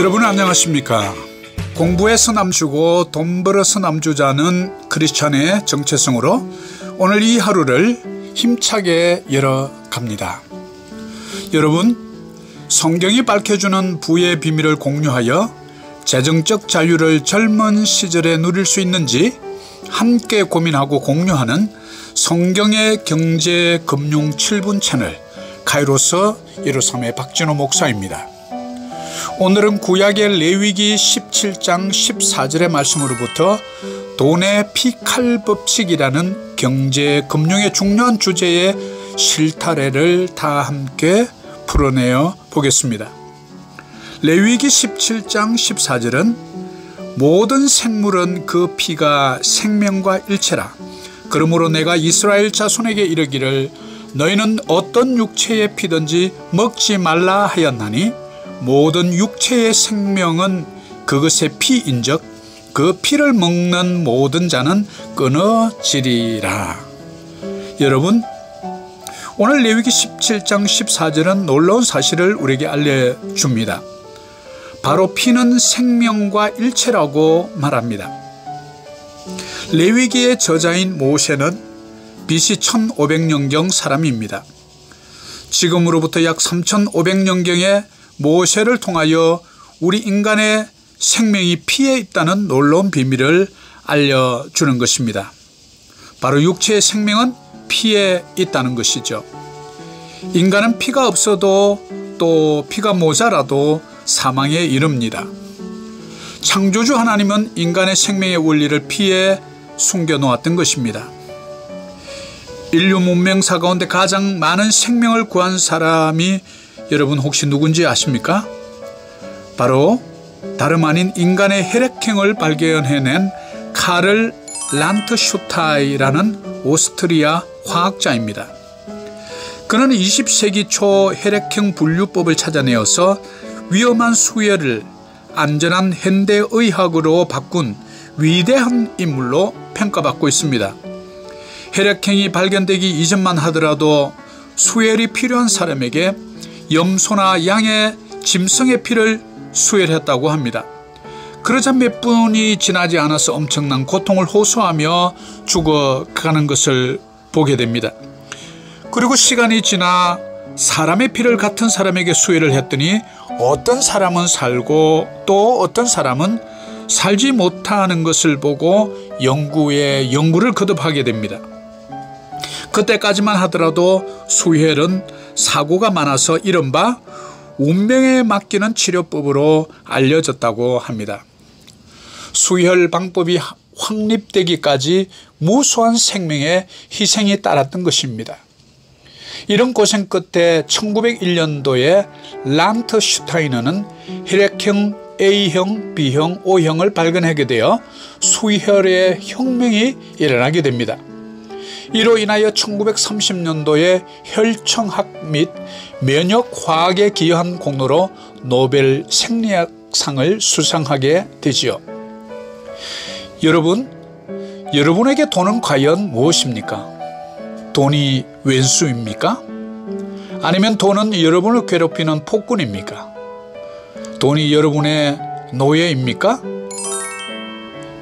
여러분 안녕하십니까? 공부해서 남주고 돈 벌어서 남주자는 크리스찬의 정체성으로 오늘 이 하루를 힘차게 열어갑니다. 여러분, 성경이 밝혀주는 부의 비밀을 공유하여 재정적 자유를 젊은 시절에 누릴 수 있는지 함께 고민하고 공유하는 성경의 경제 금융 7분 채널 카이로스 153의 박진호 목사입니다. 오늘은 구약의 레위기 17장 14절의 말씀으로부터 돈의 피칼 법칙이라는 경제 금융의 중요한 주제의 실타래를 다 함께 풀어내어 보겠습니다. 레위기 17장 14절은 모든 생물은 그 피가 생명과 일체라. 그러므로 내가 이스라엘 자손에게 이르기를 너희는 어떤 육체의 피든지 먹지 말라 하였나니 모든 육체의 생명은 그것의 피인즉 그 피를 먹는 모든 자는 끊어지리라. 여러분, 오늘 레위기 17장 14절은 놀라운 사실을 우리에게 알려줍니다. 바로 피는 생명과 일체라고 말합니다. 레위기의 저자인 모세는 BC 1500년경 사람입니다. 지금으로부터 약 3500년경에 모세를 통하여 우리 인간의 생명이 피에 있다는 놀라운 비밀을 알려주는 것입니다. 바로 육체의 생명은 피에 있다는 것이죠. 인간은 피가 없어도 또 피가 모자라도 사망에 이릅니다. 창조주 하나님은 인간의 생명의 원리를 피에 숨겨놓았던 것입니다. 인류 문명사 가운데 가장 많은 생명을 구한 사람이 여러분 혹시 누군지 아십니까? 바로 다름 아닌 인간의 혈액형을 발견해낸 카를 란트슈타이라는 오스트리아 화학자입니다. 그는 20세기 초 혈액형 분류법을 찾아내어서 위험한 수혈을 안전한 현대의학으로 바꾼 위대한 인물로 평가받고 있습니다. 혈액형이 발견되기 이전만 하더라도 수혈이 필요한 사람에게 염소나 양의 짐승의 피를 수혈했다고 합니다. 그러자 몇 분이 지나지 않아서 엄청난 고통을 호소하며 죽어가는 것을 보게 됩니다. 그리고 시간이 지나 사람의 피를 같은 사람에게 수혈을 했더니 어떤 사람은 살고 또 어떤 사람은 살지 못하는 것을 보고 연구에 연구를 거듭하게 됩니다. 그때까지만 하더라도 수혈은 사고가 많아서 이른바 운명에 맡기는 치료법으로 알려졌다고 합니다. 수혈 방법이 확립되기까지 무수한 생명의 희생이 따랐던 것입니다. 이런 고생 끝에 1901년도에 란트슈타이너는 혈액형 A형, B형, O형을 발견하게 되어 수혈의 혁명이 일어나게 됩니다. 이로 인하여 1930년도에 혈청학 및 면역화학에 기여한 공로로 노벨 생리학상을 수상하게 되지요. 여러분, 여러분에게 돈은 과연 무엇입니까? 돈이 왼수입니까? 아니면 돈은 여러분을 괴롭히는 폭군입니까? 돈이 여러분의 노예입니까?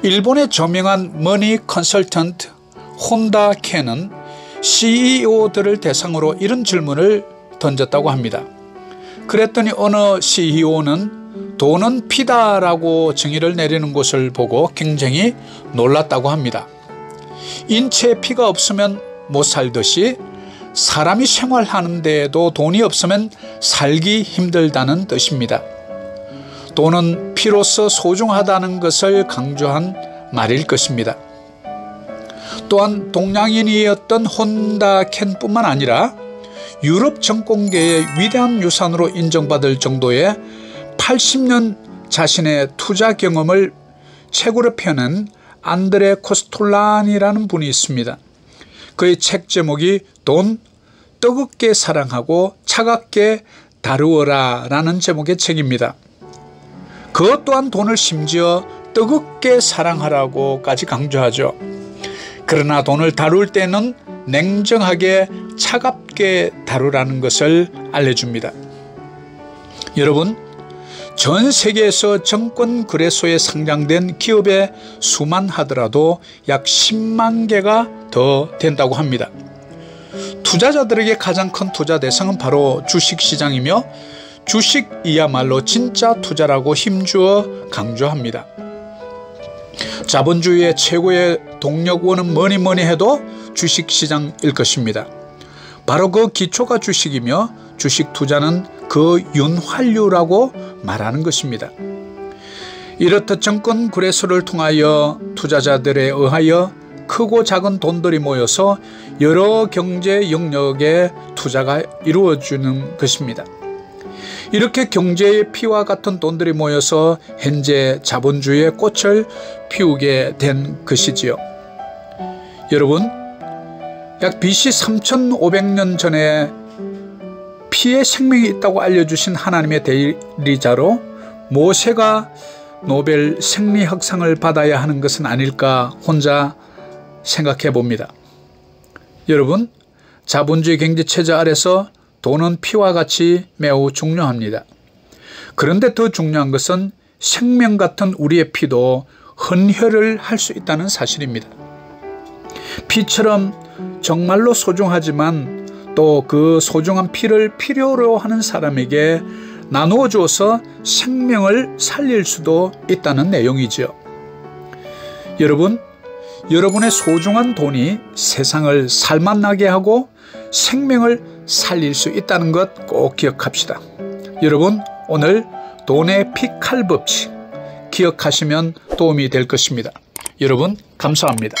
일본의 저명한 머니 컨설턴트 혼다 켄은 CEO들을 대상으로 이런 질문을 던졌다고 합니다. 그랬더니 어느 CEO는 돈은 피다라고 정의를 내리는 것을 보고 굉장히 놀랐다고 합니다. 인체에 피가 없으면 못 살듯이 사람이 생활하는 데에도 돈이 없으면 살기 힘들다는 뜻입니다. 돈은 피로서 소중하다는 것을 강조한 말일 것입니다. 또한 동양인이었던 혼다 켄뿐만 아니라 유럽 정권계의 위대한 유산으로 인정받을 정도의 80년 자신의 투자 경험을 책으로 펴낸 안드레 코스톨란이라는 분이 있습니다. 그의 책 제목이 돈 뜨겁게 사랑하고 차갑게 다루어라 라는 제목의 책입니다. 그것 또한 돈을 심지어 뜨겁게 사랑하라고까지 강조하죠. 그러나 돈을 다룰 때는 냉정하게 차갑게 다루라는 것을 알려줍니다. 여러분, 전 세계에서 증권거래소에 상장된 기업의 수만 하더라도 약 10만 개가 더 된다고 합니다. 투자자들에게 가장 큰 투자 대상은 바로 주식시장이며 주식이야말로 진짜 투자라고 힘주어 강조합니다. 자본주의의 최고의 동력원은 뭐니 해도 주식시장일 것입니다. 바로 그 기초가 주식이며 주식 투자는 그 윤활유라고 말하는 것입니다. 이렇듯 증권거래소를 통하여 투자자들에 의하여 크고 작은 돈들이 모여서 여러 경제 영역에 투자가 이루어지는 것입니다. 이렇게 경제의 피와 같은 돈들이 모여서 현재 자본주의의 꽃을 피우게 된 것이지요. 여러분, 약 BC 3500년 전에 피에 생명이 있다고 알려주신 하나님의 대리자로 모세가 노벨 생리학상을 받아야 하는 것은 아닐까 혼자 생각해 봅니다. 여러분, 자본주의 경제체제 아래서 돈은 피와 같이 매우 중요합니다. 그런데 더 중요한 것은 생명 같은 우리의 피도 헌혈을 할 수 있다는 사실입니다. 피처럼 정말로 소중하지만 또 그 소중한 피를 필요로 하는 사람에게 나누어 주어서 생명을 살릴 수도 있다는 내용이죠. 여러분, 여러분의 소중한 돈이 세상을 살맛나게 하고 생명을 살릴 수 있다는 것 꼭 기억합시다. 여러분, 오늘 돈의 피칼 법칙 기억하시면 도움이 될 것입니다. 여러분, 감사합니다.